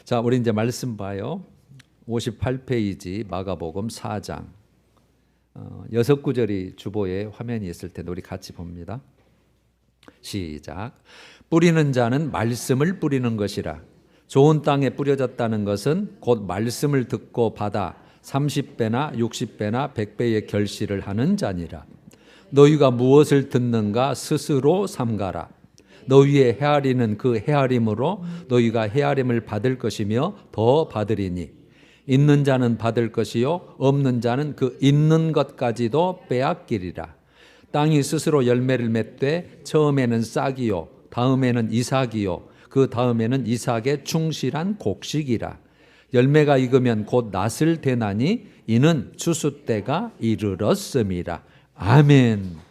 자, 우리 이제 말씀 봐요. 58페이지 마가복음 4장 6구절이 주보에 화면이 있을 텐데 우리 같이 봅니다. 시작. 뿌리는 자는 말씀을 뿌리는 것이라. 좋은 땅에 뿌려졌다는 것은 곧 말씀을 듣고 받아 30배나 60배나 100배의 결실을 하는 자니라. 너희가 무엇을 듣는가 스스로 삼가라. 너희의 헤아리는 그 헤아림으로 너희가 헤아림을 받을 것이며 더 받으리니 있는 자는 받을 것이요 없는 자는 그 있는 것까지도 빼앗기리라. 땅이 스스로 열매를 맺되 처음에는 싹이요 다음에는 이삭이요 그 다음에는 이삭의 충실한 곡식이라. 열매가 익으면 곧 낫을 대나니 이는 추수 때가 이르렀음이라. 아멘.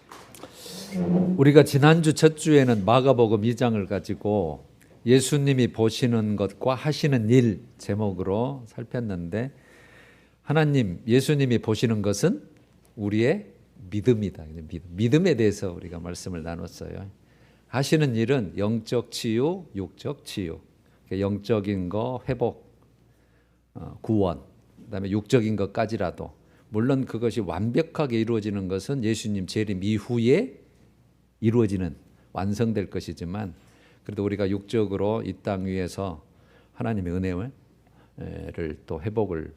우리가 지난주 첫 주에는 마가복음 2장을 가지고 예수님이 보시는 것과 하시는 일 제목으로 살폈는데, 하나님, 예수님이 보시는 것은 우리의 믿음이다. 믿음에 대해서 우리가 말씀을 나눴어요. 하시는 일은 영적 치유, 육적 치유. 영적인 거 회복, 구원, 그다음에 육적인 것까지라도, 물론 그것이 완벽하게 이루어지는 것은 예수님 재림 이후에 이루어지는, 완성될 것이지만, 그래도 우리가 육적으로 이 땅 위에서 하나님의 은혜를 또 회복을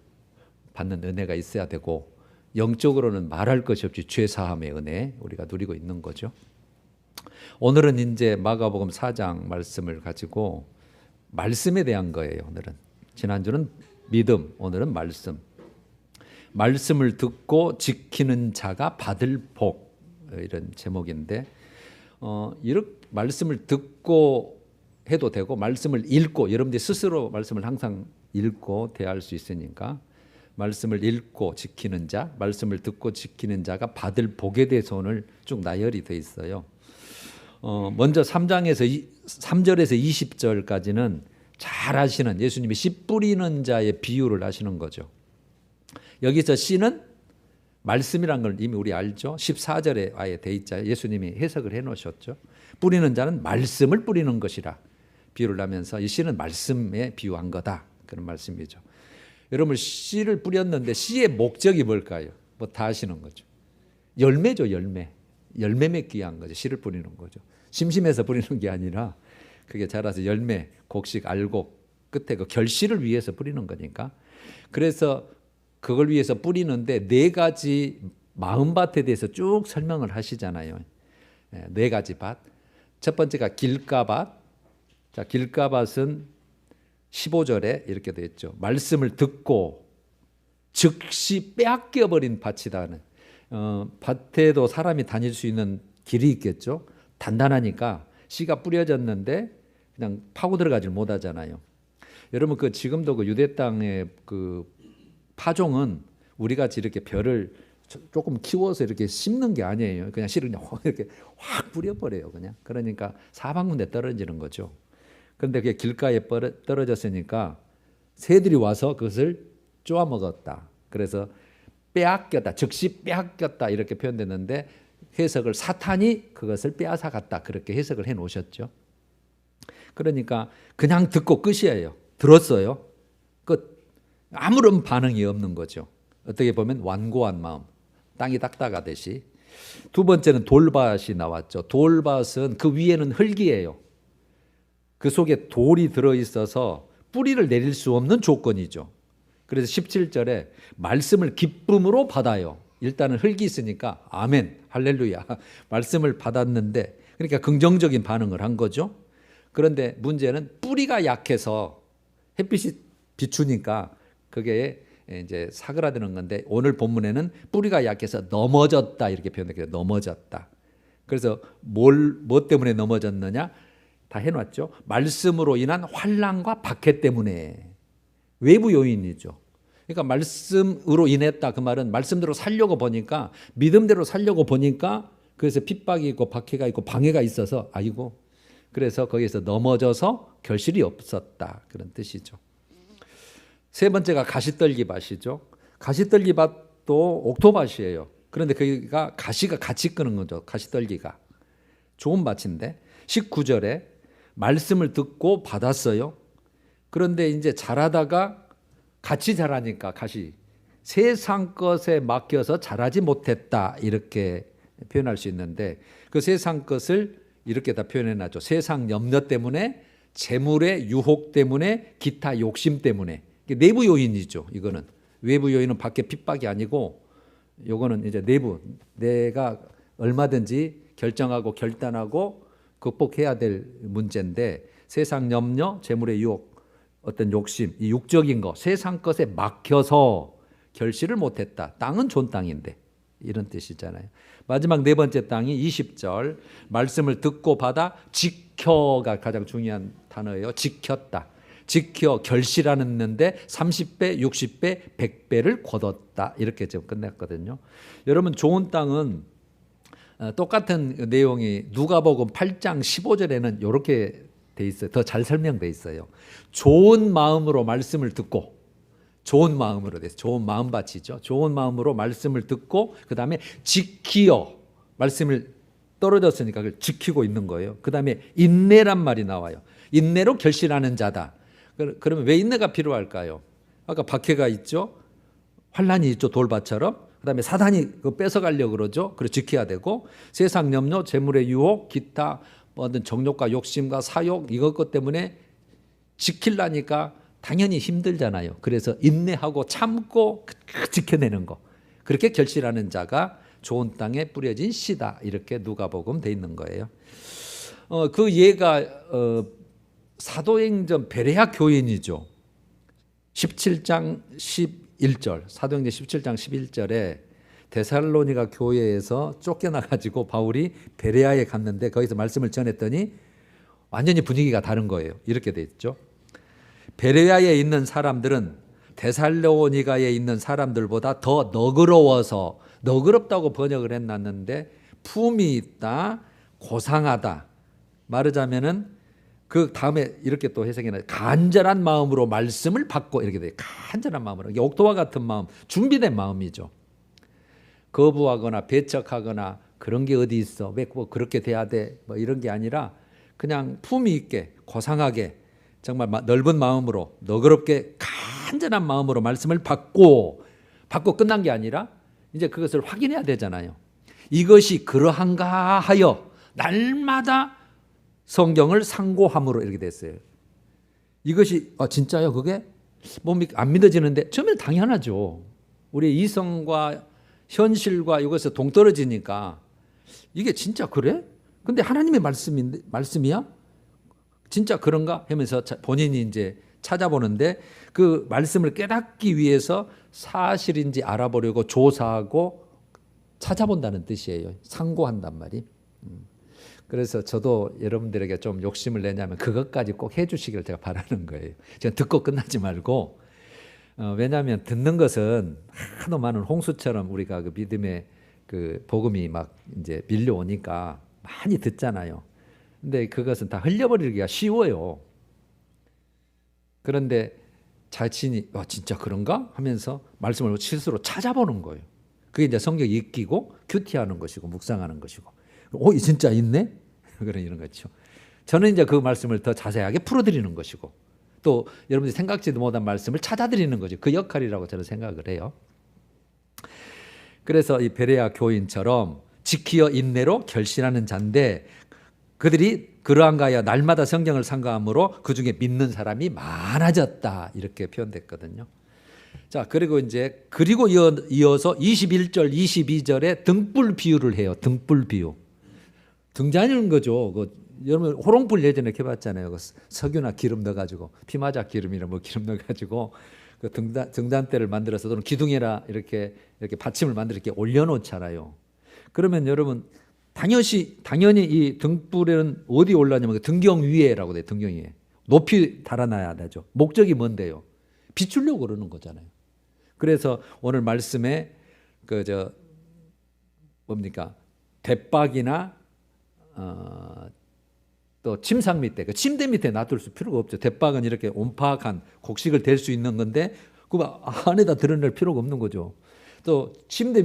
받는 은혜가 있어야 되고, 영적으로는 말할 것이 없이 죄 사함의 은혜 우리가 누리고 있는 거죠. 오늘은 이제 마가복음 4장 말씀을 가지고 말씀에 대한 거예요. 오늘은, 지난주는 믿음, 오늘은 말씀. 말씀을 듣고 지키는 자가 받을 복, 이런 제목인데, 이렇게 말씀을 듣고 해도 되고 말씀을 읽고, 여러분들이 스스로 말씀을 항상 읽고 대할 수 있으니까 말씀을 읽고 지키는 자, 말씀을 듣고 지키는 자가 받을 복에 대해서 오늘 쭉 나열이 돼 있어요. 먼저 3장에서 3절에서 20절까지는 잘 아시는 예수님이 씨 뿌리는 자의 비유를 하시는 거죠. 여기서 씨는 말씀이란 걸 이미 우리 알죠. 14절에 아예 돼 있잖아요. 예수님이 해석을 해 놓으셨죠. 뿌리는 자는 말씀을 뿌리는 것이라 비유를 하면서 이 씨는 말씀에 비유한 거다, 그런 말씀이죠. 여러분, 씨를 뿌렸는데 씨의 목적이 뭘까요? 뭐 다 아시는 거죠. 열매죠. 열매 맺기 위한 거죠. 씨를 뿌리는 거죠. 심심해서 뿌리는 게 아니라 그게 자라서 열매, 곡식, 알곡, 끝에 그 결실을 위해서 뿌리는 거니까. 그래서 그걸 위해서 뿌리는데 네 가지 마음밭에 대해서 쭉 설명을 하시잖아요. 네 가지 밭. 첫 번째가 길가밭. 자, 길가밭은 15절에 이렇게 되어 있죠. 말씀을 듣고 즉시 빼앗겨버린 밭이다는. 밭에도 사람이 다닐 수 있는 길이 있겠죠. 단단하니까 씨가 뿌려졌는데 그냥 파고 들어가질 못하잖아요. 여러분, 그 지금도 그 유대 땅의 그 파종은 우리 같이 이렇게 벼를 조금 키워서 이렇게 심는 게 아니에요. 그냥 씨를 그냥 이렇게 확 뿌려버려요. 그냥. 그러니까 사방군데 떨어지는 거죠. 그런데 그게 길가에 떨어졌으니까 새들이 와서 그것을 쪼아 먹었다. 그래서 빼앗겼다, 즉시 빼앗겼다, 이렇게 표현됐는데 해석을 사탄이 그것을 빼앗아 갔다, 그렇게 해석을 해 놓으셨죠. 그러니까 그냥 듣고 끝이에요. 들었어요. 끝. 아무런 반응이 없는 거죠. 어떻게 보면 완고한 마음, 땅이 딱딱하듯이. 두 번째는 돌밭이 나왔죠. 돌밭은 그 위에는 흙이에요. 그 속에 돌이 들어있어서 뿌리를 내릴 수 없는 조건이죠. 그래서 17절에 말씀을 기쁨으로 받아요. 일단은 흙이 있으니까 아멘, 할렐루야, 말씀을 받았는데, 그러니까 긍정적인 반응을 한 거죠. 그런데 문제는 뿌리가 약해서 햇빛이 비추니까 그게 이제 사그라드는 건데, 오늘 본문에는 뿌리가 약해서 넘어졌다, 이렇게 표현해요. 넘어졌다. 그래서 뭐 때문에 넘어졌느냐? 다 해놨죠. 말씀으로 인한 환난과 박해 때문에. 외부 요인이죠. 그러니까 말씀으로 인했다, 그 말은 말씀대로 살려고 보니까, 믿음대로 살려고 보니까, 그래서 핍박이 있고 박해가 있고 방해가 있어서, 아이고, 그래서 거기에서 넘어져서 결실이 없었다, 그런 뜻이죠. 세 번째가 가시떨기 밭이죠. 가시떨기 밭도 옥토밭이에요. 그런데 거기가 가시가 같이 끄는 거죠. 가시떨기가 좋은 밭인데 19절에 말씀을 듣고 받았어요. 그런데 이제 자라다가 같이 자라니까 가시 세상 것에 맡겨서 자라지 못했다 이렇게 표현할 수 있는데 그 세상 것을 이렇게 다 표현해 놨죠. 세상 염려 때문에, 재물의 유혹 때문에, 기타 욕심 때문에. 이게 내부 요인이죠. 이거는 외부 요인은 밖에 핍박이 아니고 요거는 이제 내부, 내가 얼마든지 결정하고 결단하고 극복해야 될 문제인데 세상 염려, 재물의 유혹, 어떤 욕심, 이 육적인 거, 세상 것에 막혀서 결실을 못했다. 땅은 좋은 땅인데 이런 뜻이잖아요. 마지막 네 번째 땅이 20절 말씀을 듣고 받아 지켜가 가장 중요한 단어예요. 지켰다. 지켜 결실하는데 30배, 60배, 100배를 거뒀다. 이렇게 지금 끝냈거든요. 여러분 좋은 땅은 똑같은 내용이 누가복음 8장 15절에는 이렇게 돼 있어요. 더 잘 설명돼 있어요. 좋은 마음으로 말씀을 듣고 좋은 마음으로 돼서 좋은 마음밭이죠. 좋은 마음으로 말씀을 듣고 그 다음에 지키어 말씀을 떨어졌으니까 그걸 지키고 있는 거예요. 그 다음에 인내란 말이 나와요. 인내로 결실하는 자다. 그러면 왜 인내가 필요할까요? 아까 박해가 있죠. 환란이 있죠. 돌밭처럼. 그 다음에 사단이 뺏어가려고 그러죠. 그래서 지켜야 되고 세상 염려, 재물의 유혹, 기타 어떤 정욕과 욕심과 사욕 이것 때문에 지키려니까 당연히 힘들잖아요. 그래서 인내하고 참고 지켜내는 거. 그렇게 결실하는 자가 좋은 땅에 뿌려진 씨다. 이렇게 누가복음 돼 있는 거예요. 그 예가 사도행전 베레아 교인이죠. 17장 11절 사도행전 17장 11절에 데살로니가 교회에서 쫓겨나가지고 바울이 베레아에 갔는데 거기서 말씀을 전했더니 완전히 분위기가 다른 거예요. 이렇게 돼 있죠. 베레아에 있는 사람들은 데살로니가에 있는 사람들보다 더 너그러워서 너그럽다고 번역을 해놨는데 품이 있다, 고상하다. 말하자면은 그 다음에 이렇게 또 해석해놔요. 간절한 마음으로 말씀을 받고 이렇게 돼요. 간절한 마음으로. 옥토와 같은 마음, 준비된 마음이죠. 거부하거나 배척하거나 그런 게 어디 있어. 왜 뭐 그렇게 돼야 돼. 뭐 이런 게 아니라 그냥 품위 있게 고상하게 정말 넓은 마음으로 너그럽게 간절한 마음으로 말씀을 받고 끝난 게 아니라 이제 그것을 확인해야 되잖아요. 이것이 그러한가 하여 날마다 성경을 상고함으로 이렇게 됐어요. 이것이 진짜요? 그게 몸이 안 믿어지는데 처음에는 당연하죠. 우리 이성과 현실과 이것이 동떨어지니까 이게 진짜 그래? 근데 하나님의 말씀이야? 진짜 그런가? 하면서 본인이 이제 찾아보는데 그 말씀을 깨닫기 위해서 사실인지 알아보려고 조사하고 찾아본다는 뜻이에요. 상고한단 말이. 그래서 저도 여러분들에게 좀 욕심을 내냐면 그것까지 꼭 해주시길 제가 바라는 거예요. 그냥 듣고 끝나지 말고 왜냐하면 듣는 것은 하도 많은 홍수처럼 우리가 그 믿음의 그 복음이 막 이제 밀려오니까 많이 듣잖아요. 근데 그것은 다 흘려버리기가 쉬워요. 그런데 자신이 진짜 그런가 하면서 말씀을 스스로 찾아보는 거예요. 그게 이제 성경 읽기고 큐티하는 것이고 묵상하는 것이고. 진짜 있네? 그런 이런 거죠. 저는 이제 그 말씀을 더 자세하게 풀어드리는 것이고 또 여러분들이 생각지도 못한 말씀을 찾아드리는 거죠. 그 역할이라고 저는 생각을 해요. 그래서 이 베레아 교인처럼 지키어 인내로 결실하는 자인데 그들이 그러한가 하여 날마다 성경을 상고함으로 그중에 믿는 사람이 많아졌다. 이렇게 표현됐거든요. 자, 그리고 이어서 21절, 22절에 등불 비유를 해요. 등불 비유. 등잔이는 거죠. 여러분 호롱불 예전에 해봤잖아요. 석유나 기름 넣어가지고 피마자 기름이나 뭐 기름 넣어가지고 그 등잔대를 만들어서 또는 기둥에나 이렇게 받침을 만들어 이렇게 올려놓잖아요. 그러면 여러분 당연히 이 등불은 어디 올라냐면 등경 위에라고 돼요. 등경 위에 높이 달아놔야 되죠. 목적이 뭔데요? 비추려고 그러는 거잖아요. 그래서 오늘 말씀에 뭡니까 대박이나 또 침상 밑에 그 침대 밑에 놔둘 필요가 없죠. 대박은 이렇게 온파악한 곡식을 댈 수 있는 건데 그 안에다 드러낼 필요가 없는 거죠. 또 침상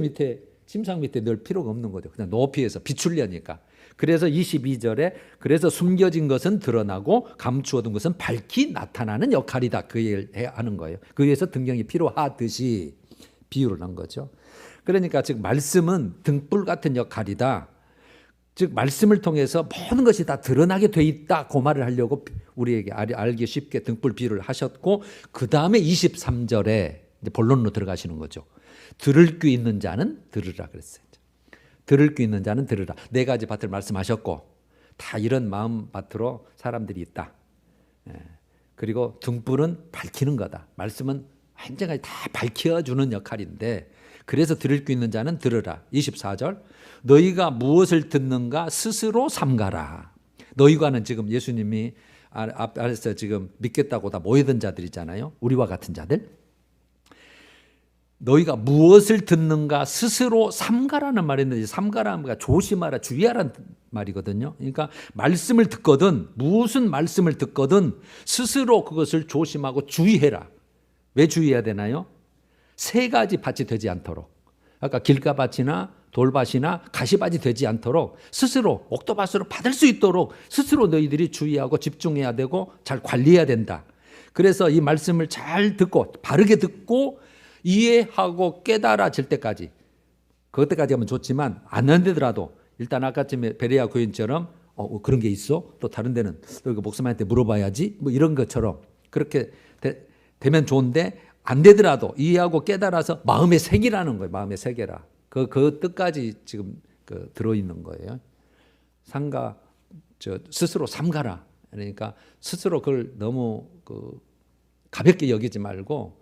밑에 넣을 필요가 없는 거죠. 그냥 높이에서 비추려니까. 그래서 22절에 그래서 숨겨진 것은 드러나고 감추어둔 것은 밝히 나타나는 역할이다. 그 얘기를 하는 거예요. 그 위해서 등경이 필요하듯이 비유를 한 거죠. 그러니까 즉 말씀은 등불 같은 역할이다. 즉 말씀을 통해서 모든 것이 다 드러나게 돼 있다. 그 말을 하려고 우리에게 알기 쉽게 등불 비유를 하셨고, 그 다음에 23절에 이제 본론으로 들어가시는 거죠. 들을 귀 있는 자는 들으라 그랬어요. 들을 귀 있는 자는 들으라. 네 가지 밭을 말씀하셨고, 다 이런 마음 밭으로 사람들이 있다. 그리고 등불은 밝히는 거다. 말씀은 완전히 다 밝혀주는 역할인데, 그래서 들을 귀 있는 자는 들으라. 24절 너희가 무엇을 듣는가 스스로 삼가라. 너희가는 지금 예수님이 아래서 지금 믿겠다고 다 모이던 자들이잖아요. 우리와 같은 자들. 너희가 무엇을 듣는가 스스로 삼가라는 말이 있는데, 삼가라는 말이 조심하라, 주의하라는 말이거든요. 그러니까 말씀을 듣거든, 무슨 말씀을 듣거든 스스로 그것을 조심하고 주의해라. 왜 주의해야 되나요? 세 가지 밭이 되지 않도록, 아까 길가밭이나 돌밭이나 가시밭이 되지 않도록 스스로 옥토밭으로 받을 수 있도록 스스로 너희들이 주의하고 집중해야 되고 잘 관리해야 된다. 그래서 이 말씀을 잘 듣고 바르게 듣고 이해하고 깨달아질 때까지, 그때까지 하면 좋지만 안 되더라도 일단 아까쯤에 베레아 교인처럼 그런 게 있어? 또 다른 데는 또 이거 목사님한테 물어봐야지? 뭐 이런 것처럼 그렇게 되면 좋은데, 안 되더라도 이해하고 깨달아서 마음에 새기라는 거예요. 마음에 새겨라. 그 뜻까지 지금 들어있는 거예요. 스스로 삼가라. 그러니까 스스로 그걸 너무 가볍게 여기지 말고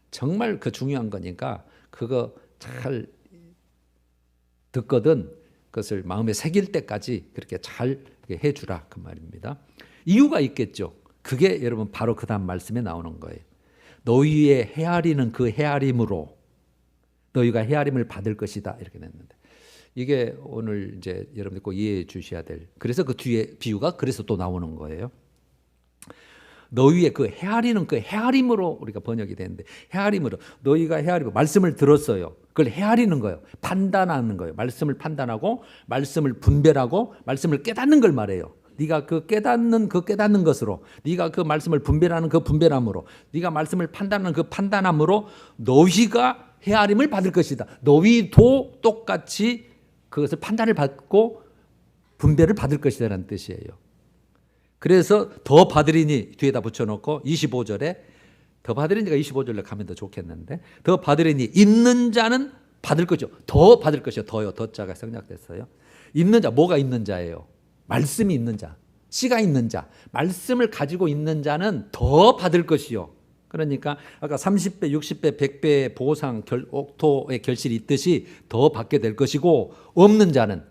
정말 중요한 거니까 그거 잘 듣거든 그것을 마음에 새길 때까지 그렇게 잘 해주라 그 말입니다. 이유가 있겠죠. 그게 여러분 바로 그 다음 말씀에 나오는 거예요. 너희의 헤아리는 그 헤아림으로 너희가 헤아림을 받을 것이다 이렇게 냈는데, 이게 오늘 이제 여러분들 꼭 이해해 주셔야 될, 그래서 그 뒤에 비유가 그래서 또 나오는 거예요. 너희의 그 헤아리는 그 헤아림으로 우리가 번역이 되는데, 헤아림으로 너희가 헤아리고 말씀을 들었어요. 그걸 헤아리는 거예요. 판단하는 거예요. 말씀을 판단하고 말씀을 분별하고 말씀을 깨닫는 걸 말해요. 네가 그 깨닫는 것으로, 네가 그 말씀을 분별하는 그 분별함으로, 네가 말씀을 판단하는 그 판단함으로 너희가 헤아림을 받을 것이다. 너희도 똑같이 그것을 판단을 받고 분별을 받을 것이다라는 뜻이에요. 그래서 더 받으리니 뒤에다 붙여놓고 25절에 더 받으리니가 25절로 가면 더 좋겠는데, 더 받으리니 있는 자는 받을 것이요. 더 받을 것이요. 더요. 더자가 생략됐어요. 있는 자, 뭐가 있는 자예요? 말씀이 있는 자, 씨가 있는 자, 말씀을 가지고 있는 자는 더 받을 것이요. 그러니까 아까 30배, 60배, 100배의 보상, 옥토의 결실이 있듯이 더 받게 될 것이고, 없는 자는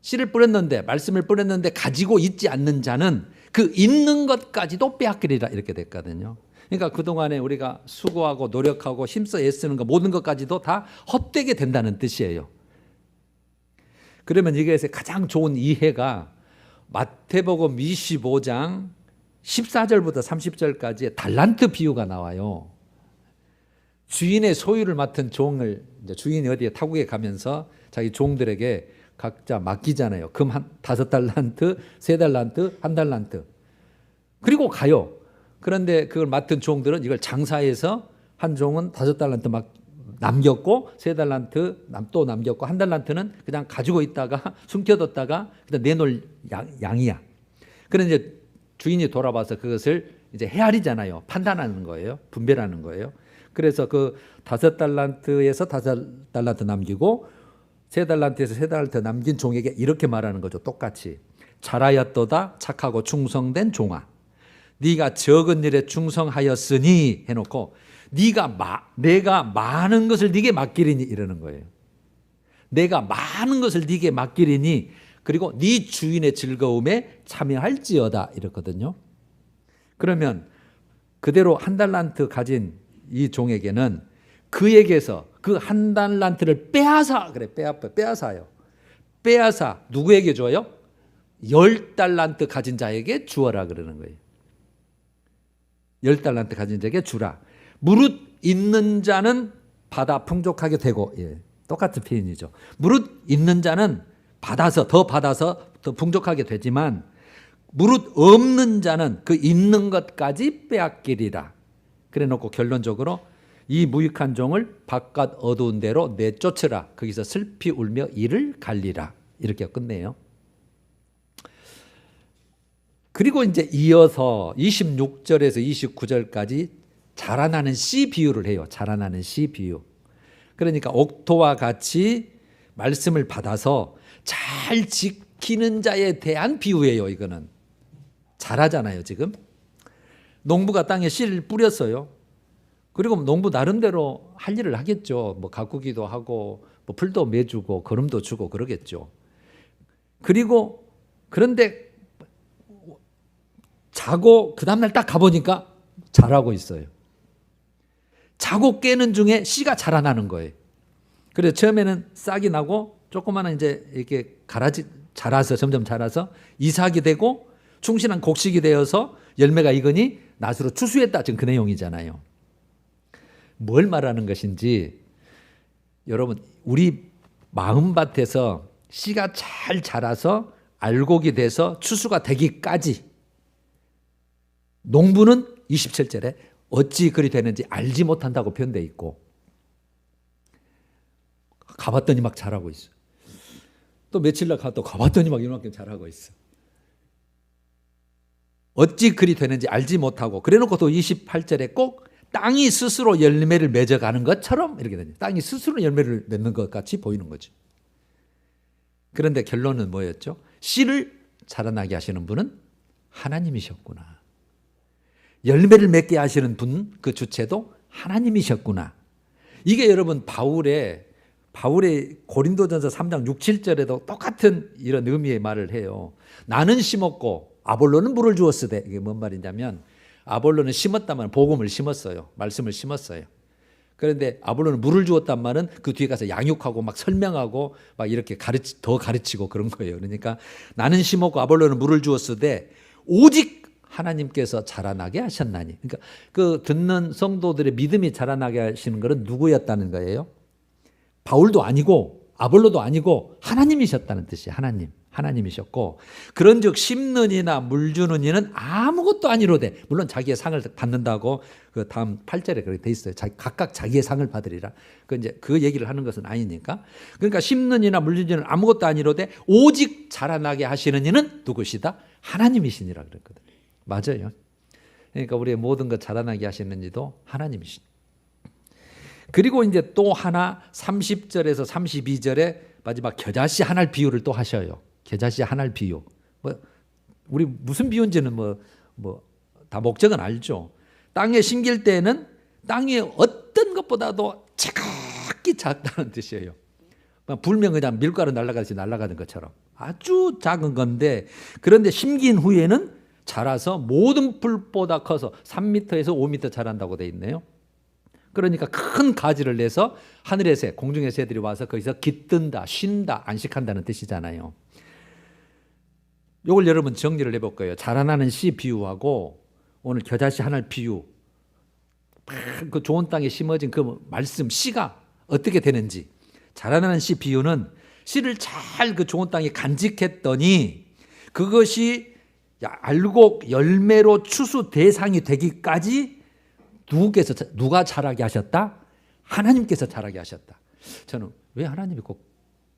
씨를 뿌렸는데 말씀을 뿌렸는데 가지고 있지 않는 자는 그 있는 것까지도 빼앗기리라 이렇게 됐거든요. 그러니까 그동안에 우리가 수고하고 노력하고 힘써 애쓰는 것 모든 것까지도 다 헛되게 된다는 뜻이에요. 그러면 이것에 가장 좋은 이해가 마태복음 25장 14절부터 30절까지의 달란트 비유가 나와요. 주인의 소유를 맡은 종을, 이제 주인이 어디에 타국에 가면서 자기 종들에게 각자 맡기잖아요. 금 5달란트, 3달란트, 1달란트. 그리고 가요. 그런데 그걸 맡은 종들은 이걸 장사해서 한 종은 5달란트 막 남겼고, 3달란트 또 남겼고, 1달란트는 그냥 가지고 있다가 숨겨뒀다가 그냥 내놓을 양이야. 그런데 이제 주인이 돌아와서 그것을 이제 헤아리잖아요. 판단하는 거예요. 분별하는 거예요. 그래서 그 5달란트에서 5달란트 남기고 3달란트에서 3달란트 남긴 종에게 이렇게 말하는 거죠. 똑같이. 잘하였도다 착하고 충성된 종아, 네가 적은 일에 충성하였으니 해놓고 내가 많은 것을 네게 맡기리니 이러는 거예요. 내가 많은 것을 네게 맡기리니 그리고 네 주인의 즐거움에 참여할지어다 이렇거든요. 그러면 그대로 1달란트 가진 이 종에게는 그에게서 그 1달란트를 빼앗아요. 빼앗아 누구에게 줘요? 10달란트 가진 자에게 주어라 그러는 거예요. 10달란트 가진 자에게 주라. 무릇 있는 자는 받아 풍족하게 되고, 똑같은 표현이죠. 무릇 있는 자는 더 받아서 더 풍족하게 되지만 무릇 없는 자는 그 있는 것까지 빼앗기리라. 그래 놓고 결론적으로 이 무익한 종을 바깥 어두운 데로 내쫓으라. 거기서 슬피 울며 이를 갈리라. 이렇게 끝내요. 그리고 이제 이어서 26절에서 29절까지 자라나는 씨 비유를 해요. 자라나는 씨 비유. 그러니까 옥토와 같이 말씀을 받아서 잘 지키는 자에 대한 비유예요. 이거는 잘하잖아요. 지금 농부가 땅에 씨를 뿌렸어요. 그리고 농부 나름대로 할 일을 하겠죠. 뭐 가꾸기도 하고 뭐 풀도 매주고 거름도 주고 그러겠죠. 그리고 그런데 자고 그 다음날 딱 가보니까 자라고 있어요. 자고 깨는 중에 씨가 자라나는 거예요. 그래서 처음에는 싹이 나고 조그마한 이제 이렇게 자라서 점점 자라서 이삭이 되고 충실한 곡식이 되어서 열매가 익으니 낫으로 추수했다. 지금 그 내용이잖아요. 뭘 말하는 것인지 여러분 우리 마음밭에서 씨가 잘 자라서 알곡이 돼서 추수가 되기까지 농부는 27절에 어찌 그리 되는지 알지 못한다고 표현되어 있고 가봤더니 막 자라고 있어. 또 며칠 날 또 가봤더니 막 이만큼 자라고 있어. 어찌 그리 되는지 알지 못하고 그래놓고 또 28절에 꼭 땅이 스스로 열매를 맺어가는 것처럼 이렇게 되죠. 땅이 스스로 열매를 맺는 것 같이 보이는 거죠. 그런데 결론은 뭐였죠? 씨를 자라나게 하시는 분은 하나님이셨구나. 열매를 맺게 하시는 분, 그 주체도 하나님이셨구나. 이게 여러분 바울의 고린도전서 3장 6, 7절에도 똑같은 이런 의미의 말을 해요. 나는 심었고 아볼로는 물을 주었으되. 이게 뭔 말이냐면 아볼로는 심었다면 복음을 심었어요. 말씀을 심었어요. 그런데 아볼로는 물을 주었단 말은 그 뒤에 가서 양육하고 막 설명하고 막 이렇게 더 가르치고 그런 거예요. 그러니까 나는 심었고 아볼로는 물을 주었으되 오직 하나님께서 자라나게 하셨나니. 그러니까 그 듣는 성도들의 믿음이 자라나게 하시는 것은 누구였다는 거예요? 바울도 아니고 아볼로도 아니고 하나님이셨다는 뜻이에요. 하나님이셨고 그런즉 심는 이나 물 주는 이는 아무것도 아니로되 물론 자기의 상을 받는다고 그 다음 8절에 그렇게 돼 있어요. 각각 자기의 상을 받으리라. 그 얘기를 하는 것은 아니니까. 그러니까 심는 이나 물 주는 이는 아무것도 아니로되 오직 자라나게 하시는 이는 누구시다? 하나님이시니라 그랬거든요. 맞아요. 그러니까 우리의 모든 것 자라나게 하시는 이도 하나님이시니. 그리고 이제 또 하나 30절에서 32절에 마지막 겨자씨 한 알 비유를 또 하셔요. 겨자씨 한 알 비유. 우리 무슨 비유인지는 다 목적은 알죠. 땅에 심길 때는 땅이 어떤 것보다도 지극히 작다는 뜻이에요. 불면 그냥 밀가루 날아가듯이 날아가는 것처럼 아주 작은 건데 그런데 심긴 후에는 자라서 모든 풀보다 커서 3m에서 5m 자란다고 돼 있네요. 그러니까 큰 가지를 내서 하늘의 새, 공중의 새들이 와서 거기서 깃든다, 쉰다, 안식한다는 뜻이잖아요. 이걸 여러분 정리를 해볼 거예요. 자라나는 씨 비유하고 오늘 겨자씨 한 알 비유, 그 좋은 땅에 심어진 그 말씀 씨가 어떻게 되는지. 자라나는 씨 비유는 씨를 잘 그 좋은 땅에 간직했더니 그것이 알곡 열매로 추수 대상이 되기까지 누가 자라게 하셨다? 하나님께서 자라게 하셨다. 저는 왜 하나님이 꼭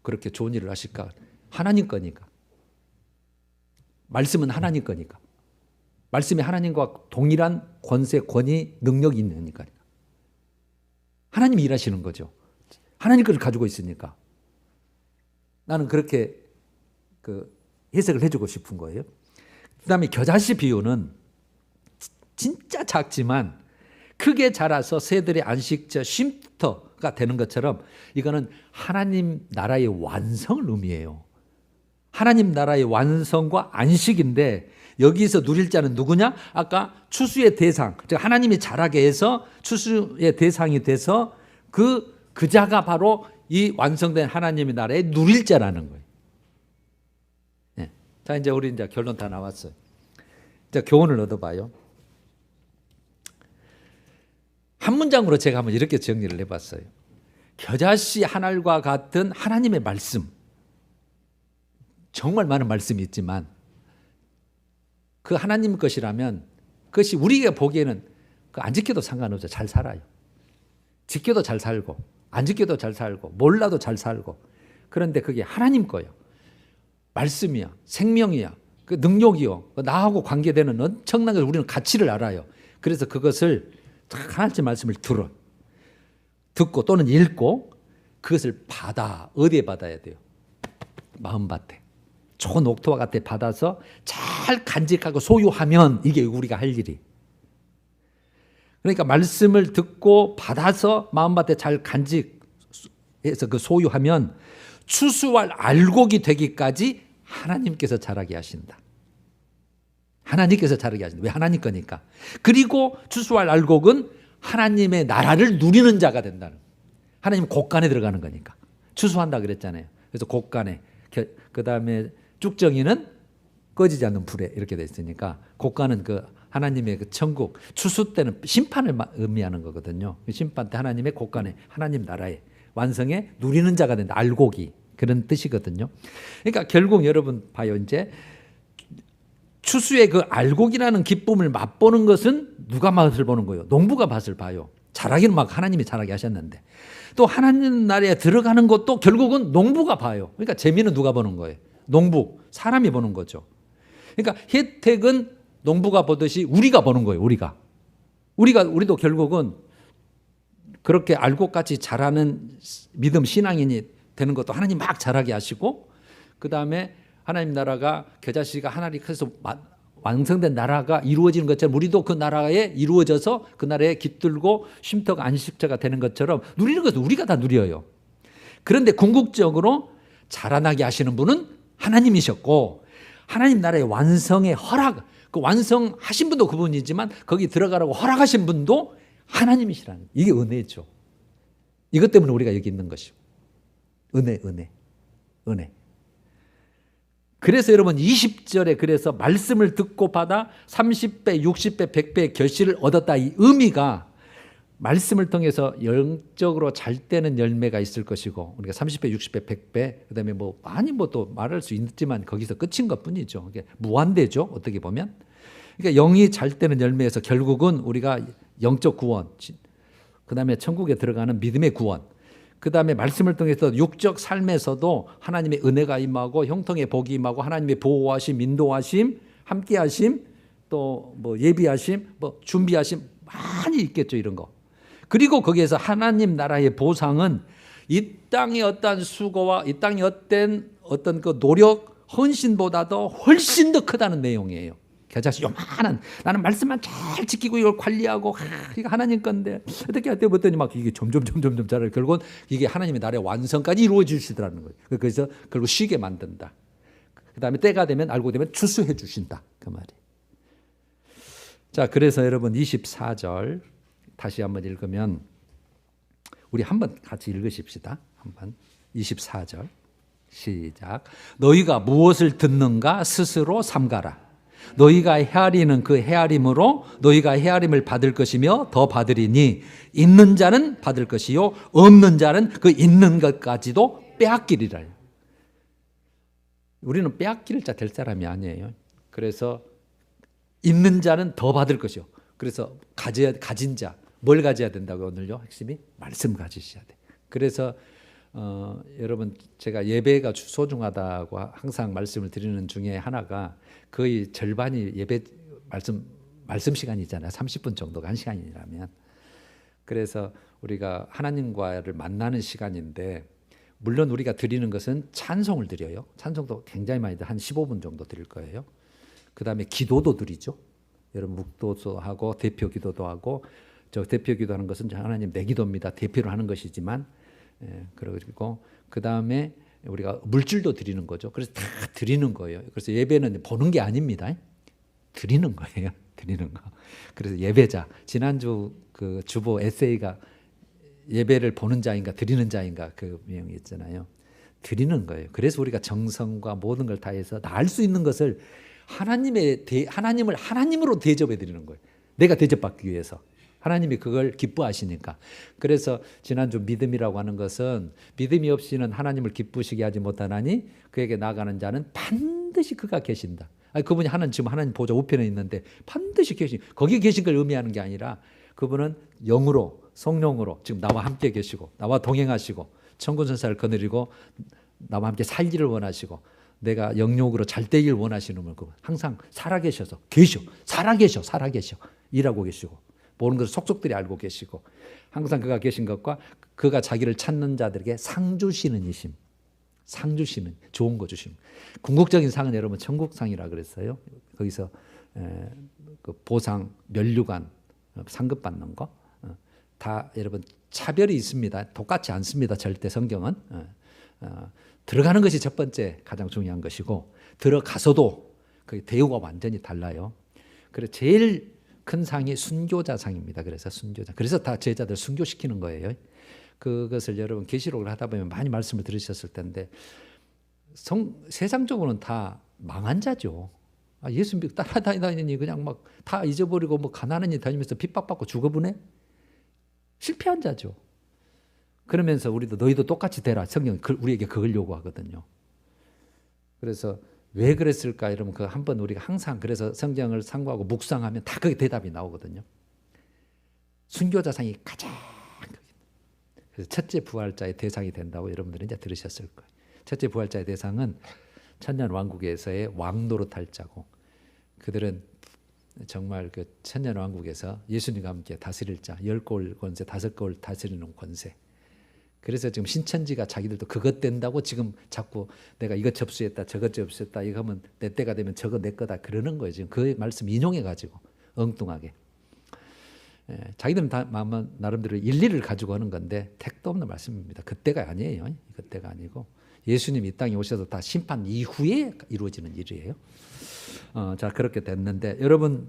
그렇게 좋은 일을 하실까? 하나님 거니까. 말씀은 하나님 거니까. 말씀이 하나님과 동일한 권세, 권위, 능력이 있으니까. 하나님이 일하시는 거죠. 하나님 것을 가지고 있으니까. 나는 그렇게 해석을 해주고 싶은 거예요. 그 다음에 겨자씨 비유는 진짜 작지만 크게 자라서 새들의 안식처 쉼터가 되는 것처럼 이거는 하나님 나라의 완성을 의미해요. 하나님 나라의 완성과 안식인데 여기서 누릴 자는 누구냐? 아까 추수의 대상, 즉 하나님이 자라게 해서 추수의 대상이 돼서 그 자가 바로 이 완성된 하나님의 나라에 누릴 자라는 거예요. 네. 자, 이제 우리 이제 결론 다 나왔어요. 이제 교훈을 얻어봐요. 한 문장으로 제가 한번 이렇게 정리를 해봤어요. 겨자씨 한 알과 같은 하나님의 말씀, 정말 많은 말씀이 있지만 그 하나님 것이라면 그것이 우리가 보기에는 안 지켜도 상관없죠. 잘 살아요. 지켜도 잘 살고 안 지켜도 잘 살고 몰라도 잘 살고. 그런데 그게 하나님 거예요. 말씀이야. 생명이야. 그 능력이요. 나하고 관계되는 엄청난 걸 우리는 가치를 알아요. 그래서 그것을 하나님 말씀을 듣고 또는 읽고 그것을 받아. 어디에 받아야 돼요? 마음밭에. 좋은 옥토와 같아 받아서 잘 간직하고 소유하면 이게 우리가 할 일이. 그러니까 말씀을 듣고 받아서 마음밭에 잘 간직해서 그 소유하면 추수할 알곡이 되기까지 하나님께서 자라게 하신다. 하나님께서 자라게 하신다. 왜? 하나님 거니까. 그리고 추수할 알곡은 하나님의 나라를 누리는 자가 된다는. 하나님 곳간에 들어가는 거니까. 추수한다 그랬잖아요. 그래서 곳간에. 그 다음에 쭉정이는 꺼지지 않는 불에 이렇게 돼 있으니까 곳간은 그 하나님의 그 천국, 추수 때는 심판을 의미하는 거거든요. 심판 때 하나님의 곳간에, 하나님 나라에 완성에 누리는 자가 된다. 알곡이. 그런 뜻이거든요. 그러니까 결국 여러분 봐요. 이제 추수의 그 알곡이라는 기쁨을 맛보는 것은 누가 맛을 보는 거예요? 농부가 맛을 봐요. 자라기는 막 하나님이 자라게 하셨는데. 또 하나님 나라에 들어가는 것도 결국은 농부가 봐요. 그러니까 재미는 누가 보는 거예요? 농부, 사람이 보는 거죠. 그러니까 혜택은 농부가 보듯이 우리가 보는 거예요. 우리도 결국은 그렇게 알곡같이 자라는 믿음 신앙인이 되는 것도 하나님 막 자라게 하시고, 그 다음에 하나님 나라가 겨자씨가 하나님 커서 완성된 나라가 이루어지는 것처럼 우리도 그 나라에 이루어져서 그 나라에 깃들고 쉼터가 안식처가 되는 것처럼 누리는 것도 우리가 다 누려요. 그런데 궁극적으로 자라나게 하시는 분은 하나님이셨고, 하나님 나라의 완성의 허락, 그 완성하신 분도 그분이지만 거기 들어가라고 허락하신 분도 하나님이시라는, 이게 은혜죠. 이것 때문에 우리가 여기 있는 것이고. 은혜. 그래서 여러분 20절에 그래서 말씀을 듣고 받아 30배, 60배, 100배의 결실을 얻었다. 이 의미가 말씀을 통해서 영적으로 잘 되는 열매가 있을 것이고, 우리가 30배, 60배, 100배, 그다음에 뭐 많이 뭐 또 말할 수 있지만 거기서 끝인 것뿐이죠. 이게 무한대죠. 어떻게 보면. 그러니까 영이 잘 되는 열매에서 결국은 우리가 영적 구원, 그다음에 천국에 들어가는 믿음의 구원, 그다음에 말씀을 통해서 육적 삶에서도 하나님의 은혜가 임하고 형통의 복이 임하고 하나님의 보호하심, 인도하심, 함께하심, 또 뭐 예비하심, 뭐 준비하심 많이 있겠죠. 이런 거. 그리고 거기에서 하나님 나라의 보상은 이 땅의 어떤 수고와 이 땅의 어떤 그 노력, 헌신보다도 훨씬 더 크다는 내용이에요. 겨자씨 요만한, 나는 말씀만 잘 지키고 이걸 관리하고 이거 하나님 건데 어떻게 할 때 봤더니 막 이게 점점 자라요. 결국은 이게 하나님의 나라의 완성까지 이루어지시더라는 거예요. 그래서 결국 쉬게 만든다. 그 다음에 때가 되면, 알고 되면 추수해 주신다. 그 말이. 자, 그래서 여러분 24절 다시 한번 읽으면, 우리 한번 같이 읽으십시다. 한번 24절 시작. 너희가 무엇을 듣는가 스스로 삼가라. 너희가 헤아리는 그 헤아림으로 너희가 헤아림을 받을 것이며 더 받으리니, 있는 자는 받을 것이요 없는 자는 그 있는 것까지도 빼앗기리라. 우리는 빼앗길 자 될 사람이 아니에요. 그래서 있는 자는 더 받을 것이요. 그래서 가진 자, 뭘 가져야 된다고 오늘요? 핵심이 말씀 가지셔야 돼. 그래서 여러분, 제가 예배가 소중하다고 항상 말씀을 드리는 중에 하나가, 거의 절반이 예배 말씀 시간이잖아요. 30분 정도가 1시간이라면. 그래서 우리가 하나님과를 만나는 시간인데, 물론 우리가 드리는 것은 찬송을 드려요. 찬송도 굉장히 많이 한 15분 정도 드릴 거예요. 그 다음에 기도도 드리죠. 여러분, 묵도도 하고 대표 기도도 하고, 저 대표 기도하는 것은 하나님 내 기도입니다. 대표로 하는 것이지만, 그리고 그 다음에 우리가 물질도 드리는 거죠. 그래서 다 드리는 거예요. 그래서 예배는 보는 게 아닙니다. 드리는 거예요. 드리는 거. 그래서 예배자. 지난주 그 주보 에세이가 예배를 보는 자인가 드리는 자인가 그 내용이 있잖아요. 드리는 거예요. 그래서 우리가 정성과 모든 걸 다해서 다 알 수 있는 것을 하나님을 하나님으로 대접해 드리는 거예요. 내가 대접받기 위해서. 하나님이 그걸 기뻐하시니까. 그래서 지난주 믿음이라고 하는 것은 믿음이 없이는 하나님을 기쁘시게 하지 못하나니 그에게 나아가는 자는 반드시 그가 계신다. 아니, 그분이 지금 하나님 보좌 우편에 있는데 반드시 거기 계신 걸 의미하는 게 아니라 그분은 영으로 성령으로 지금 나와 함께 계시고 나와 동행하시고 천군천사를 거느리고 나와 함께 살기를 원하시고 내가 영역으로 잘 되길 원하시는 분 항상 살아계셔서 살아계셔 일하고 계시고 모든 것을 속속들이 알고 계시고 항상 그가 계신 것과 그가 자기를 찾는 자들에게 상 주시는 이심, 상 주시는 좋은 거 주심. 궁극적인 상은 여러분 천국상이라 그랬어요. 거기서 그 보상, 면류관 상급 받는 거 다 여러분 차별이 있습니다. 똑같지 않습니다. 절대 성경은 들어가는 것이 첫 번째 가장 중요한 것이고 들어가서도 그 대우가 완전히 달라요. 그래서 제일 큰 상이 순교자상입니다. 그래서 순교자. 그래서 다 제자들 순교시키는 거예요. 그것을 여러분 계시록을 하다 보면 많이 말씀을 들으셨을 텐데 세상적으로는 다 망한 자죠. 예수 믿고 따라다니니 그냥 막 다 잊어버리고 뭐 가난하니 다니면서 핍박받고 죽어보네. 실패한 자죠. 그러면서 우리도 너희도 똑같이 되라. 성경이 우리에게 그걸 요구하거든요. 그래서 왜 그랬을까? 여러분 그 한번 우리가 항상 그래서 성경을 상고하고 묵상하면 다 그게 대답이 나오거든요. 순교자상이 가장 그래서 첫째 부활자의 대상이 된다고 여러분들은 이제 들으셨을 거예요. 첫째 부활자의 대상은 천년 왕국에서의 왕노릇할 자고 그들은 정말 그 천년 왕국에서 예수님과 함께 다스릴 자, 10골 권세, 5골 다스리는 권세. 그래서 지금 신천지가 자기들도 그것 된다고 지금 자꾸 내가 이것 접수했다 저것 접수했다 이거 하면 내 때가 되면 저거 내 거다 그러는 거예요. 지금 그 말씀 인용해가지고 엉뚱하게. 자기들은 다 나름대로 일리를 가지고 하는 건데 택도 없는 말씀입니다. 그때가 아니에요. 그때가 아니고 예수님 이 땅에 오셔서 다 심판 이후에 이루어지는 일이에요. 자 그렇게 됐는데 여러분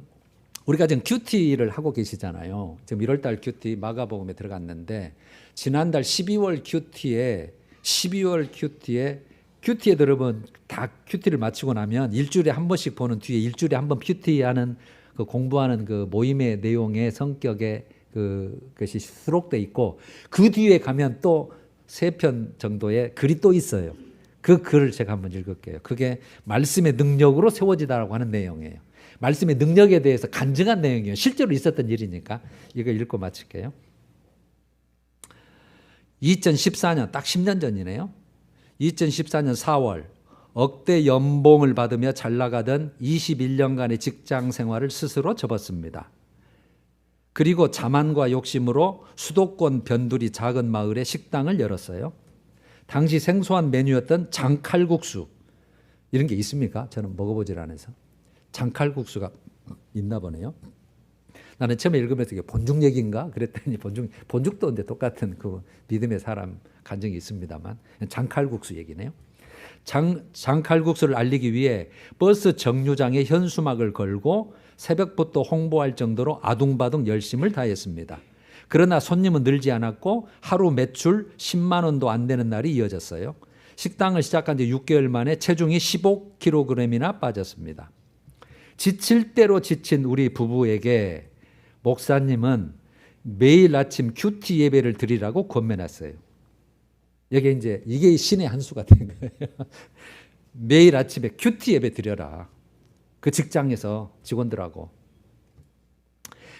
우리가 지금 큐티를 하고 계시잖아요. 지금 1월달 큐티 마가복음에 들어갔는데 지난달 12월 큐티에 여러분 다 큐티를 마치고 나면 일주일에 한 번씩 보는 뒤에 일주일에 한 번 큐티하는 그 공부하는 그 모임의 내용의 성격의 그것이 수록돼 있고 그 뒤에 가면 또 3편 정도의 글이 또 있어요. 그 글을 제가 한번 읽을게요. 그게 말씀의 능력으로 세워지다라고 하는 내용이에요. 말씀의 능력에 대해서 간증한 내용이에요. 실제로 있었던 일이니까 이거 읽고 마칠게요. 2014년 딱 10년 전이네요. 2014년 4월 억대 연봉을 받으며 잘 나가던 21년간의 직장 생활을 스스로 접었습니다. 그리고 자만과 욕심으로 수도권 변두리 작은 마을에 식당을 열었어요. 당시 생소한 메뉴였던 장칼국수 이런 게 있습니까? 저는 먹어보질 않아서. 장칼국수가 있나 보네요. 나는 처음에 읽으면서 이게 본죽 얘기인가 그랬더니 본죽도 이제 똑같은 그 믿음의 사람 간증이 있습니다만 장칼국수 얘기네요. 장칼국수를 알리기 위해 버스 정류장에 현수막을 걸고 새벽부터 홍보할 정도로 아둥바둥 열심을 다했습니다. 그러나 손님은 늘지 않았고 하루 매출 10만 원도 안 되는 날이 이어졌어요. 식당을 시작한 지 6개월 만에 체중이 15kg이나 빠졌습니다. 지칠 대로 지친 우리 부부에게 목사님은 매일 아침 큐티 예배를 드리라고 권면했어요. 이게 신의 한 수가 된 거예요. 매일 아침에 큐티 예배 드려라. 그 직장에서 직원들하고.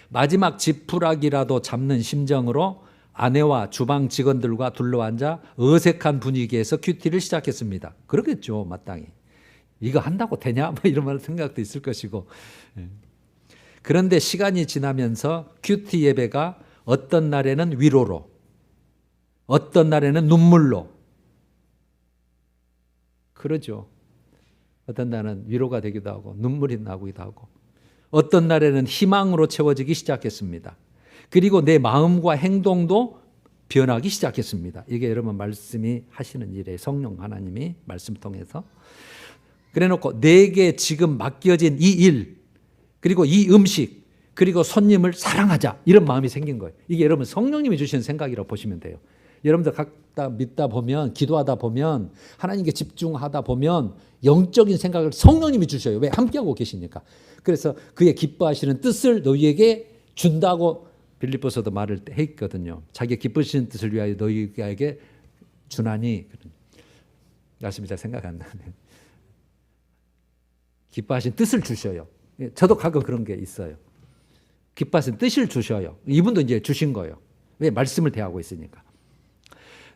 마지막 지푸라기라도 잡는 심정으로 아내와 주방 직원들과 둘러앉아 어색한 분위기에서 큐티를 시작했습니다. 그러겠죠, 마땅히. 이거 한다고 되냐? 뭐 이런 생각도 있을 것이고. 그런데 시간이 지나면서 큐티 예배가 어떤 날에는 위로로, 어떤 날에는 눈물로. 그러죠. 어떤 날은 위로가 되기도 하고 눈물이 나기도 하고 어떤 날에는 희망으로 채워지기 시작했습니다. 그리고 내 마음과 행동도 변하기 시작했습니다. 이게 여러분 말씀이 하시는 일이에요. 성령 하나님이 말씀 통해서. 그래놓고 내게 지금 맡겨진 이 일 그리고 이 음식 그리고 손님을 사랑하자 이런 마음이 생긴 거예요. 이게 여러분 성령님이 주시는 생각이라고 보시면 돼요. 여러분들 각다 믿다 보면 기도하다 보면 하나님께 집중하다 보면 영적인 생각을 성령님이 주셔요. 왜? 함께하고 계시니까. 그래서 그의 기뻐하시는 뜻을 너희에게 준다고 빌립보서도 말을 했거든요. 자기 기쁘시는 뜻을 위하여 너희에게 주나니. 말씀이 잘 생각 안 나네. 기뻐하신 뜻을 주셔요. 저도 가끔 그런 게 있어요. 기뻐하신 뜻을 주셔요. 이분도 이제 주신 거예요. 왜? 말씀을 대하고 있으니까.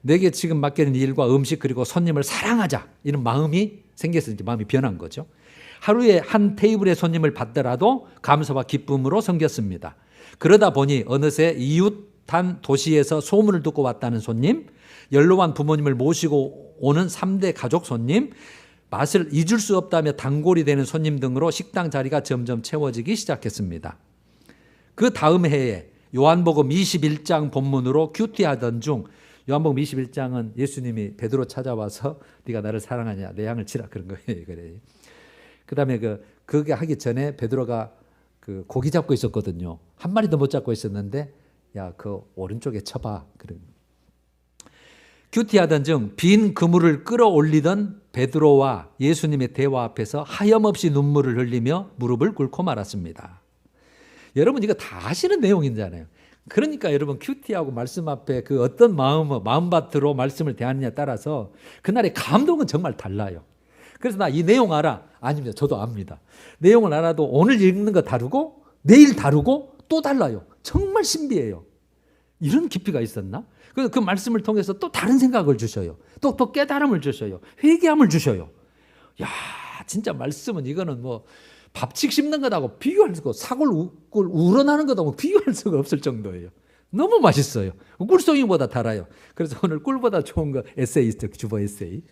내게 지금 맡기는 일과 음식 그리고 손님을 사랑하자 이런 마음이 생겨서 이제 마음이 변한 거죠. 하루에 한 테이블의 손님을 받더라도 감사와 기쁨으로 섬겼습니다. 그러다 보니 어느새 이웃한 도시에서 소문을 듣고 왔다는 손님, 연로한 부모님을 모시고 오는 3대 가족 손님, 맛을 잊을 수 없다며 단골이 되는 손님 등으로 식당 자리가 점점 채워지기 시작했습니다. 그 다음 해에 요한복음 21장 본문으로 큐티하던 중, 요한복음 21장은 예수님이 베드로 찾아와서 네가 나를 사랑하냐 내 양을 치라 그런 거예요. 그래. 그다음에 그게 하기 전에 베드로가 그 고기 잡고 있었거든요. 한 마리도 못 잡고 있었는데 야, 그 오른쪽에 쳐봐. 그런. 큐티하던 중 빈 그물을 끌어올리던 베드로와 예수님의 대화 앞에서 하염없이 눈물을 흘리며 무릎을 꿇고 말았습니다. 여러분 이거 다 아시는 내용이잖아요. 그러니까 여러분 큐티하고 말씀 앞에 그 어떤 마음밭으로 말씀을 대하느냐에 따라서 그날의 감동은 정말 달라요. 그래서 나 이 내용 알아? 아닙니다. 저도 압니다. 내용을 알아도 오늘 읽는 거 다르고 내일 다르고 또 달라요. 정말 신비해요. 이런 깊이가 있었나? 그래서 그 말씀을 통해서 또 다른 생각을 주셔요. 또 깨달음을 주셔요. 회개함을 주셔요. 야, 진짜 말씀은 이거는 뭐 밥칙 씹는 것하고 비교할 수가 없고 사골 우러나는 것하고 비교할 수가 없을 정도예요. 너무 맛있어요. 꿀송이보다 달아요. 그래서 오늘 꿀보다 좋은 거 에세이 있죠. 주보 에세이.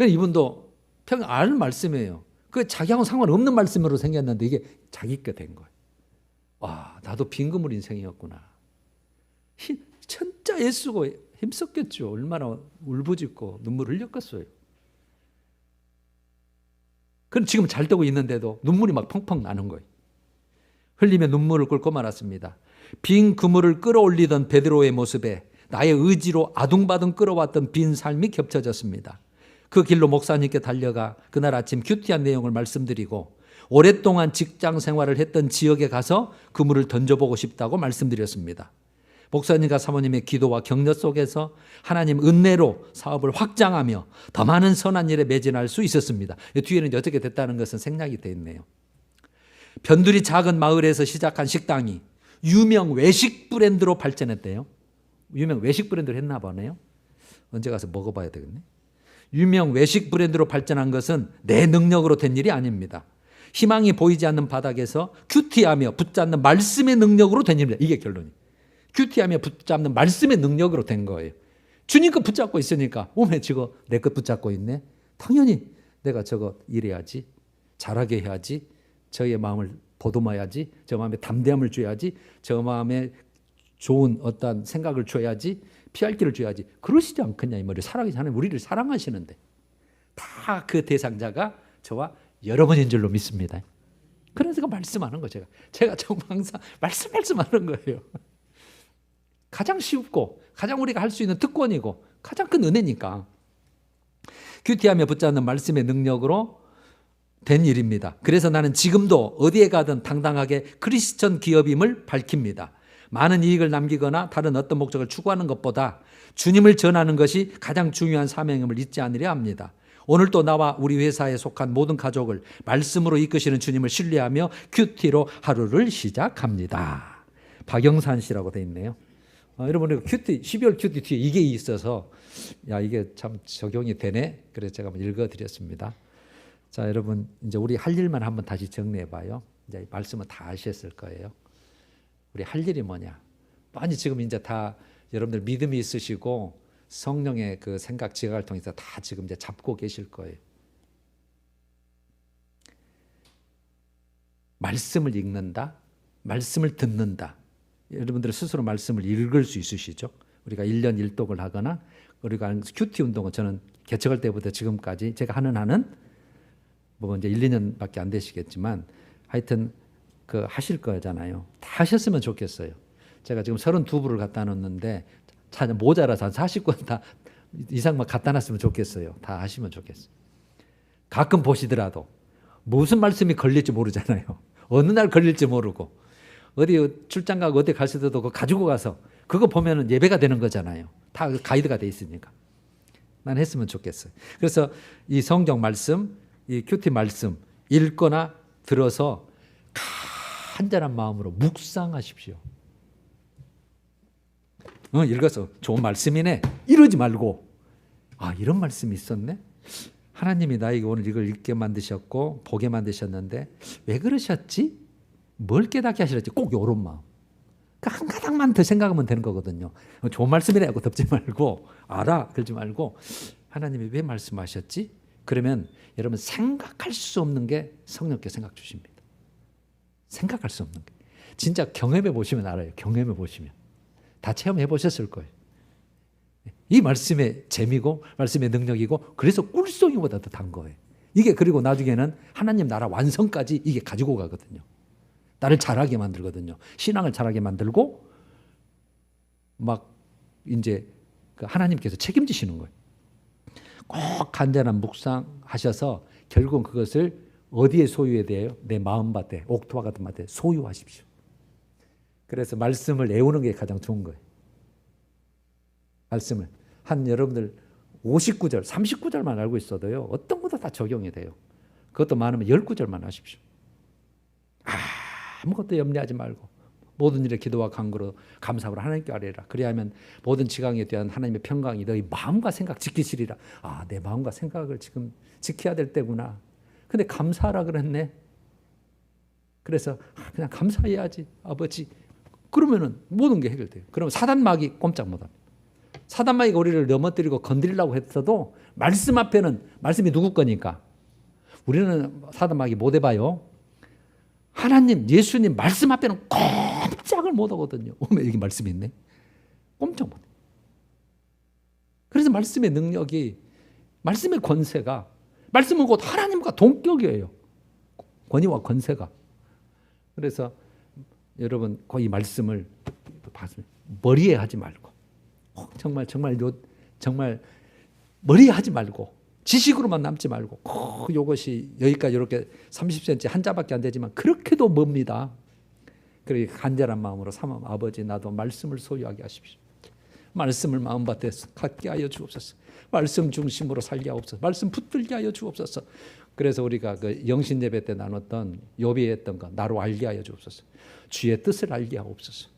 이분도 평 아는 말씀이에요. 그 자기하고 상관없는 말씀으로 생겼는데 이게 자기 거 된 거예요. 와, 나도 빈그물 인생이었구나. 진짜 애쓰고 힘썼겠죠. 얼마나 울부짖고 눈물 흘렸겠어요. 그럼 지금 잘 되고 있는데도 눈물이 막 펑펑 나는 거예요. 흘리며 눈물을 꿇고 말았습니다. 빈 그물을 끌어올리던 베드로의 모습에 나의 의지로 아둥바둥 끌어왔던 빈 삶이 겹쳐졌습니다. 그 길로 목사님께 달려가 그날 아침 큐티한 내용을 말씀드리고 오랫동안 직장 생활을 했던 지역에 가서 그물을 던져보고 싶다고 말씀드렸습니다. 목사님과 사모님의 기도와 격려 속에서 하나님 은혜로 사업을 확장하며 더 많은 선한 일에 매진할 수 있었습니다. 뒤에는 어떻게 됐다는 것은 생략이 되어 있네요. 변두리 작은 마을에서 시작한 식당이 유명 외식 브랜드로 발전했대요. 유명 외식 브랜드로 했나 보네요. 언제 가서 먹어봐야 되겠네. 유명 외식 브랜드로 발전한 것은 내 능력으로 된 일이 아닙니다. 희망이 보이지 않는 바닥에서 큐티하며 붙잡는 말씀의 능력으로 된 일입니다. 이게 결론이에요. 큐티하며 붙잡는 말씀의 능력으로 된 거예요. 주님 거 붙잡고 있으니까 오메 저거 내 것 붙잡고 있네. 당연히 내가 저거 일해야지. 잘하게 해야지. 저의 마음을 보듬어야지. 저 마음에 담대함을 줘야지. 저 마음에 좋은 어떤 생각을 줘야지. 피할 길을 줘야지. 그러시지 않겠냐 이 말이에요. 하나님 우리를 사랑하시는데 다 그 대상자가 저와 여러분인 줄로 믿습니다. 그래서 제가 말씀하는 거예요. 제가 정말 항상 말씀하는 거예요. 가장 쉽고 가장 우리가 할 수 있는 특권이고 가장 큰 은혜니까. 큐티하며 붙잡는 말씀의 능력으로 된 일입니다. 그래서 나는 지금도 어디에 가든 당당하게 크리스천 기업임을 밝힙니다. 많은 이익을 남기거나 다른 어떤 목적을 추구하는 것보다 주님을 전하는 것이 가장 중요한 사명임을 잊지 않으려 합니다. 오늘도 나와 우리 회사에 속한 모든 가족을 말씀으로 이끄시는 주님을 신뢰하며 큐티로 하루를 시작합니다. 박영산 씨라고 돼 있네요. 여러분 큐티 12월 큐티 뒤에 이게 있어서 야 이게 참 적용이 되네. 그래서 제가 한번 읽어드렸습니다. 자 여러분 이제 우리 할 일만 한번 다시 정리해봐요. 이제 말씀은 다 아셨을 거예요. 우리 할 일이 뭐냐? 많이 지금 이제 다 여러분들 믿음이 있으시고 성령의 그 생각 지각을 통해서 다 지금 이제 잡고 계실 거예요. 말씀을 읽는다, 말씀을 듣는다. 여러분들 스스로 말씀을 읽을 수 있으시죠? 우리가 1년 1독을 하거나 우리가 큐티 운동은 저는 개척할 때부터 지금까지 제가 하는 한은 뭐 이제 1, 2년밖에 안 되시겠지만 하여튼 그 하실 거잖아요. 다 하셨으면 좋겠어요. 제가 지금 32부를 갖다 놓는데 모자라서 한 40권 다 이상만 갖다 놨으면 좋겠어요. 다 하시면 좋겠어요. 가끔 보시더라도 무슨 말씀이 걸릴지 모르잖아요. 어느 날 걸릴지 모르고 어디 출장 가고 어디 갈 때도 그거 가지고 가서 그거 보면은 예배가 되는 거잖아요. 다 가이드가 돼 있으니까. 난 했으면 좋겠어요. 그래서 이 성경 말씀, 이 큐티 말씀 읽거나 들어서 간절한 마음으로 묵상하십시오. 읽어서 좋은 말씀이네 이러지 말고, 아, 이런 말씀이 있었네. 하나님이 나에게 오늘 이걸 읽게 만드셨고 보게 만드셨는데 왜 그러셨지? 뭘 깨닫게 하시랬지? 꼭 이런 마음. 한 가닥만 더 생각하면 되는 거거든요. 좋은 말씀이라고 덮지 말고, 알아 그러지 말고, 하나님이 왜 말씀하셨지? 그러면 여러분 생각할 수 없는 게 성령께 생각 주십니다. 생각할 수 없는 게. 진짜 경험해 보시면 알아요. 경험해 보시면. 다 체험해 보셨을 거예요. 이 말씀의 재미고 말씀의 능력이고, 그래서 꿀송이보다 더 단 거예요. 이게 그리고 나중에는 하나님 나라 완성까지 이게 가지고 가거든요. 나를 잘하게 만들거든요. 신앙을 잘하게 만들고 막 이제 하나님께서 책임지시는 거예요. 꼭 간절한 묵상하셔서 결국은 그것을 어디에 소유해야 돼요? 내 마음밭에, 옥토와 같은 밭에 소유하십시오. 그래서 말씀을 애우는 게 가장 좋은 거예요. 말씀을 한 여러분들 59절, 39절만 알고 있어도요, 어떤 것도 다 적용이 돼요. 그것도 많으면 10구절만 하십시오. 아무것도 염려하지 말고 모든 일에 기도와 간구로 감사함으로 하나님께 아뢰라. 그리하면 모든 지강에 대한 하나님의 평강이 너희 마음과 생각 지키시리라. 아, 내 마음과 생각을 지금 지켜야 될 때구나. 근데 감사하라 그랬네. 그래서 그냥 감사해야지 아버지. 그러면은 모든 게 해결돼요. 그러면 사단마귀 꼼짝 못합니다. 사단마귀가 우리를 넘어뜨리고 건드리려고 했어도 말씀 앞에는, 말씀이 누구 거니까 우리는 사단마귀 못 해봐요. 하나님, 예수님 말씀 앞에는 꼼짝을 못 하거든요. 여기 말씀이 있네. 꼼짝 못 해. 그래서 말씀의 능력이, 말씀의 권세가, 말씀은 곧 하나님과 동격이에요. 권위와 권세가. 그래서 여러분 이 말씀을 머리에 하지 말고, 정말 머리에 하지 말고, 지식으로만 남지 말고, 이것이 여기까지 이렇게 30cm 한 자밖에 안 되지만 그렇게도 멉니다. 그렇게 간절한 마음으로 삼아, 아버지 나도 말씀을 소유하게 하십시오. 말씀을 마음밭에 갖게 하여 주옵소서. 말씀 중심으로 살게 하옵소서. 말씀 붙들게 하여 주옵소서. 그래서 우리가 그 영신 예배 때 나눴던 욥이 했던 거, 나로 알게 하여 주옵소서. 주의 뜻을 알게 하옵소서.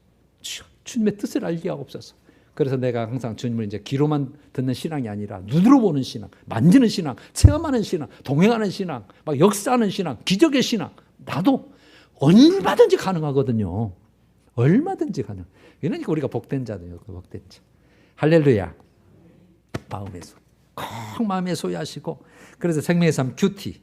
주님의 뜻을 알게 하옵소서. 그래서 내가 항상 주님을 이제 귀로만 듣는 신앙이 아니라 눈으로 보는 신앙, 만지는 신앙, 체험하는 신앙, 동행하는 신앙, 막 역사하는 신앙, 기적의 신앙, 나도 얼마든지 가능하거든요. 얼마든지 가능. 그러니까 우리가 복된 자들이에요. 복된 자. 할렐루야. 마음의 소, 꼭 마음의 소유하시고, 그래서 생명의 삶 큐티.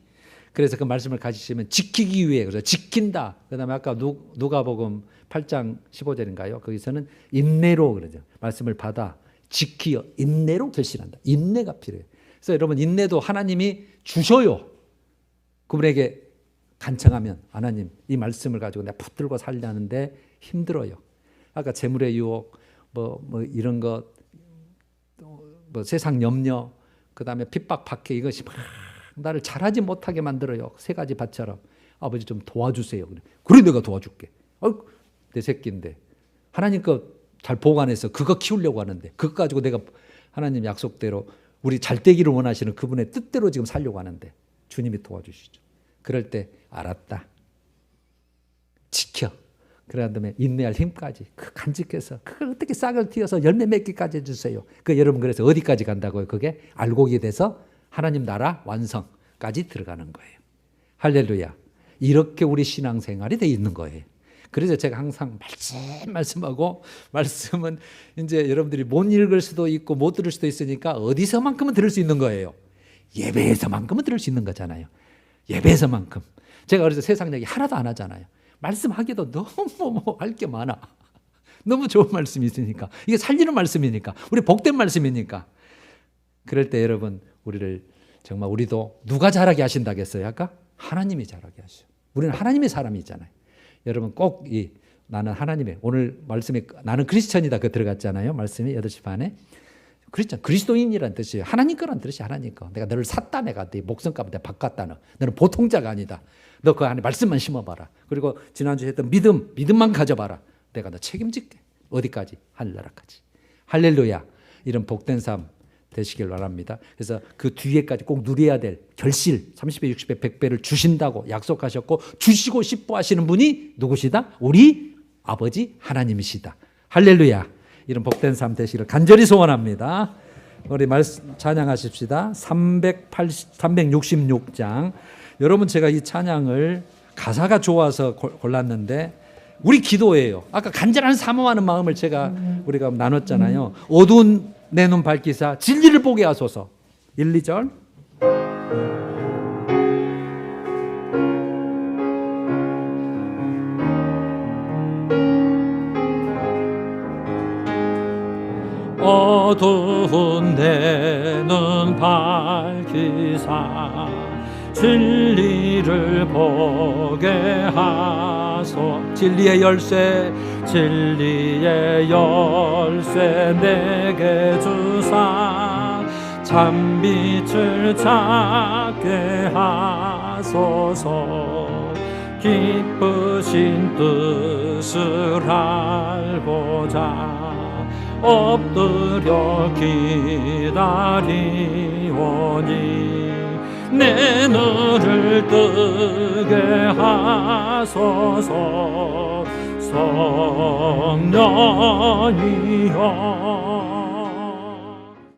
그래서 그 말씀을 가지시면 지키기 위해, 그래서 지킨다. 그다음에 아까 누가복음 8장 15절인가요? 거기서는 인내로 그러죠. 말씀을 받아 지키어 인내로 결실한다. 인내가 필요해요. 그래서 여러분 인내도 하나님이 주셔요. 그분에게 간청하면, 하나님 이 말씀을 가지고 내가 붙들고 살려는데 힘들어요. 아까 재물의 유혹, 뭐 이런 것, 뭐 세상 염려, 그다음에 핍박, 박해, 이것이 막 나를 잘하지 못하게 만들어요. 세 가지 밭처럼. 아버지 좀 도와주세요. 그래 내가 도와줄게. 내 새끼인데 하나님 거 잘 보관해서 그거 키우려고 하는데, 그거 가지고 내가 하나님 약속대로 우리 잘 되기를 원하시는 그분의 뜻대로 지금 살려고 하는데 주님이 도와주시죠. 그럴 때 알았다. 지켜. 그런 다음에 인내할 힘까지 간직해서 그걸 어떻게 싹을 틔어서 열매 맺기까지 해주세요. 여러분 그래서 어디까지 간다고요? 그게 알곡이 돼서 하나님 나라 완성까지 들어가는 거예요. 할렐루야. 이렇게 우리 신앙생활이 돼 있는 거예요. 그래서 제가 항상 말씀하고, 말씀은 이제 여러분들이 못 읽을 수도 있고 못 들을 수도 있으니까 어디서만큼은 들을 수 있는 거예요. 예배에서만큼은 들을 수 있는 거잖아요. 예배에서만큼. 제가 그래서 세상 얘기 하나도 안 하잖아요. 말씀하기도 너무 할 게 많아. 너무 좋은 말씀이 있으니까. 이게 살리는 말씀이니까. 우리 복된 말씀이니까. 그럴 때 여러분 우리를 정말, 우리도 누가 잘하게 하신다겠어요? 아까? 하나님이 잘하게 하셔. 우리는 하나님의 사람이잖아요. 여러분 꼭 나는 하나님의, 오늘 말씀에 나는 크리스천이다 그 들어갔잖아요. 말씀이 8시 반에. 크리스천, 그리스도인이라는 뜻이에요. 하나님 거란 뜻이 하나님 거. 내가 너를 샀다, 내가 네 목숨값을 내가 바꿨다. 너는 보통자가 아니다. 너 그 안에 말씀만 심어봐라. 그리고 지난주에 했던 믿음만 가져봐라. 내가 너 책임질게. 어디까지? 하늘나라까지. 할렐루야. 이런 복된 삶 되시길 바랍니다. 그래서 그 뒤에까지 꼭 누려야 될 결실 30배, 60배, 100배를 주신다고 약속하셨고 주시고 싶어 하시는 분이 누구시다? 우리 아버지 하나님이시다. 할렐루야. 이런 복된 삶 되시기를 간절히 소원합니다. 우리 말씀 찬양하십시다. 366장. 여러분 제가 이 찬양을 가사가 좋아서 골랐는데 우리 기도예요. 아까 간절한 사모하는 마음을 우리가 나눴잖아요. 어두운 내 눈 밝히사 진리를 보게 하소서. 1, 2절. 어두운 내 눈 밝히사 진리를 보게 하소. 진리의 열쇠 내게 주사 참빛을 찾게 하소서. 기쁘신 뜻을 알고자 엎드려 기다리오니 내 눈을 뜨게 하소서. 성령이여